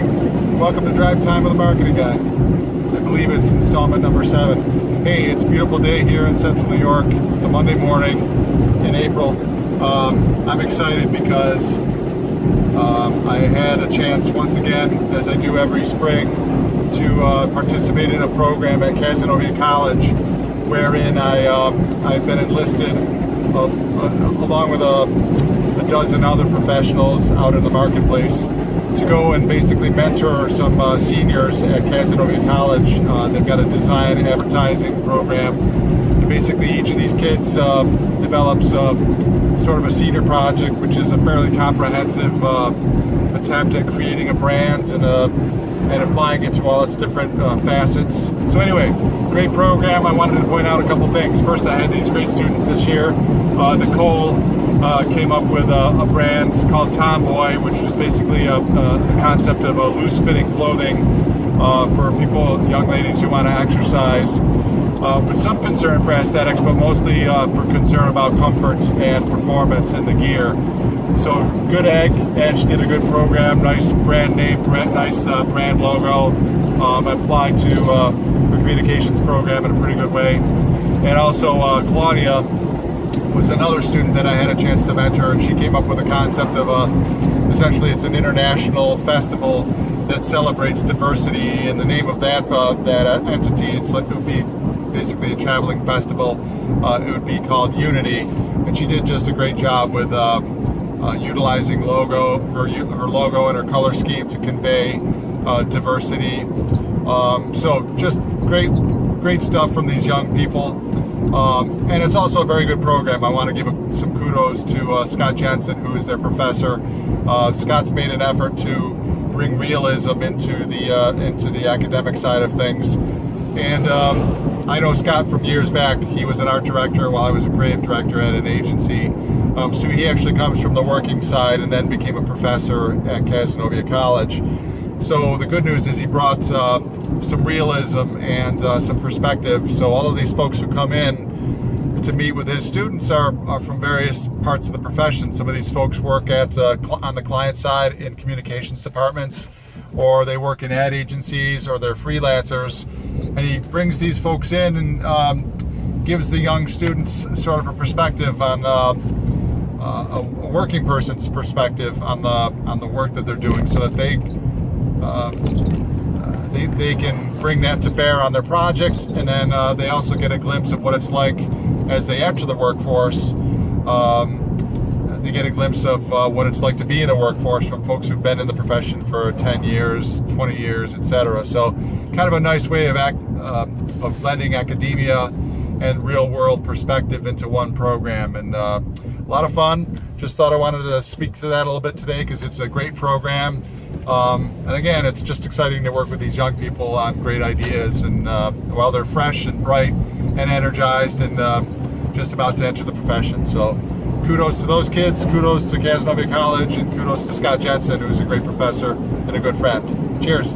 morning. Welcome to Drive Time with a Marketing Guy. I believe it's installment number 7. Hey, it's a beautiful day here in central New York. It's a Monday morning in April. I'm excited because I had a chance once again, as I do every spring, to participate in a program at Cazenovia College, wherein I've been enlisted along with a dozen other professionals out in the marketplace to go and basically mentor some seniors at Cazenovia College. They've got a design and advertising program. And basically each of these kids develops sort of a senior project, which is a fairly comprehensive attempt at creating a brand and applying it to all its different facets. So anyway, great program. I wanted to point out a couple things. First, I had these great students this year. Nicole came up with a brand called Tomboy, which was basically the concept of a loose-fitting clothing for people, young ladies who want to exercise, with some concern for aesthetics, but mostly for concern about comfort and performance in the gear. So good egg, and she did a good program, nice brand name, nice brand logo, applied to her communications program in a pretty good way. And also Claudia was another student that I had a chance to mentor, and she came up with a concept of essentially it's an international festival that celebrates diversity. And the name of that entity, it would be basically a traveling festival. It would be called Unity, and she did just a great job with utilizing her logo and her color scheme to convey diversity. So just great stuff from these young people. And it's also a very good program. I want to give some kudos to Scott Jensen, who is their professor. Scott's made an effort to bring realism into the academic side of things. And I know Scott from years back. He was an art director while I was a creative director at an agency. So he actually comes from the working side and then became a professor at Cazenovia College. So the good news is he brought some realism and some perspective. So all of these folks who come in to meet with his students are from various parts of the profession. Some of these folks work on the client side in communications departments, or they work in ad agencies, or they're freelancers. And he brings these folks in and gives the young students sort of a perspective on a working person's perspective on the work that they're doing, so that they can bring that to bear on their project, and then they also get a glimpse of what it's like as they enter the workforce. They get a glimpse of what it's like to be in a workforce from folks who've been in the profession for 10 years, 20 years, etc. So kind of a nice way of blending academia and real-world perspective into one program, and a lot of fun. Just thought I wanted to speak to that a little bit today because it's a great program. And again, it's just exciting to work with these young people on great ideas, and while they're fresh and bright and energized and just about to enter the profession. So kudos to those kids, kudos to Cazenovia College, and kudos to Scott Jensen, who's a great professor and a good friend. Cheers.